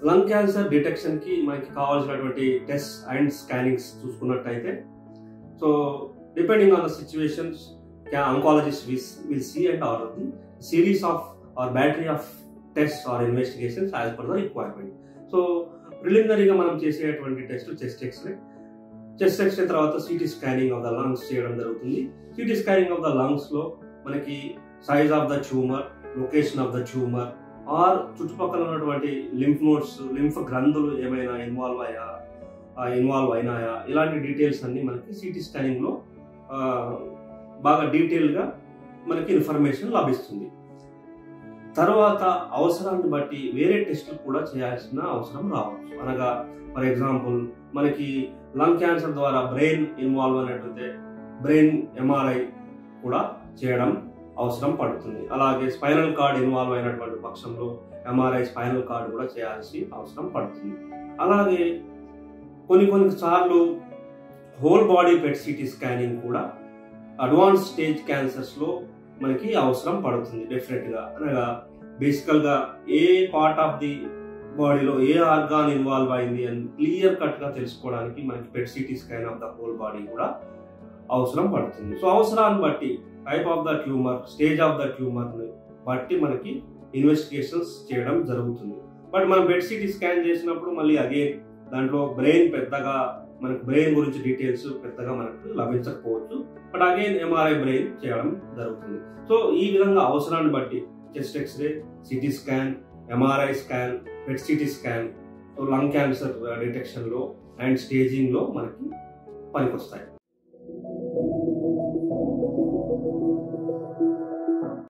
Lung cancer డిటెక్షన్కి మనకి కావాల్సినటువంటి test and scannings చూసుకున్నట్టయితే, so depending on the situations oncologist will see and order the series of or battery of tests or investigations as per the requirement. So ప్రిలిమినరీగా మనం చేసేటువంటి test chest X-ray తర్వాత CT scanning of the lungs చేయడం జరుగుతుంది. CT scanning of the lungs లో మనకి size of the tumour, location of the tumour or చుట్టుపక్కల ఉన్నటువంటి లింఫ్ నోడ్స్, లింఫ్ గ్రంథులు ఏమైనా ఇన్వాల్వ్ అయినాయా, ఇలాంటి డీటెయిల్స్ అన్ని మనకి సిటీ స్కానింగ్ లో బాగా డీటెయిల్గా మనకి ఇన్ఫర్మేషన్ లభిస్తుంది. తర్వాత అవసరాన్ని బట్టి వేరే టెస్టులు కూడా చేయాల్సిన అవసరం రావచ్చు. అనగా ఫర్ ఎగ్జాంపుల్ మనకి లంగ్ క్యాన్సర్ ద్వారా బ్రెయిన్ ఇన్వాల్వ్ అయినట్లయితే బ్రెయిన్ ఎంఆర్ఐ కూడా చేయడం అవసరం పడుతుంది. అలాగే స్పైనల్ కార్డ్ ఇన్వాల్వ్ అయినటువంటి పక్షంలో ఎంఆర్ఐ స్పైనల్ కార్డ్ కూడా చేయాల్సి అవసరం పడుతుంది. అలాగే కొన్ని సార్లు whole body PET CT scanning కూడా అడ్వాన్స్ స్టేజ్ క్యాన్సర్స్ లో మనకి అవసరం పడుతుంది డెఫినెట్ గా. అనగా బేసికల్ గా ఏ పార్ట్ ఆఫ్ ది బాడీలో ఏ ఆర్గాన్ ఇన్వాల్వ్ అయింది అని క్లియర్ కట్ గా తెలుసుకోవడానికి మనకి పెట్ CT scan of the whole body కూడా అవసరం పడుతుంది. సో అవసరాన్ని బట్టి type of the tumour, stage of the tumour బట్టి మనకి ఇన్వెస్టిగేషన్స్ చేయడం జరుగుతుంది. బట్ మనం పెట్ సిటీ స్కాన్ చేసినప్పుడు మళ్ళీ అగైన్ దాంట్లో మనకు బ్రెయిన్ గురించి డీటెయిల్స్ పెద్దగా మనకు లభించకపోవచ్చు. బట్ అగైన్ ఎంఆర్ఐ బ్రెయిన్ చేయడం జరుగుతుంది. సో ఈ విధంగా అవసరాన్ని బట్టి chest X-ray, CT scan, MRI scan, PET CT scan lung cancer డిటెక్షన్లో అండ్ స్టేజింగ్లో మనకి పనికొస్తాయి.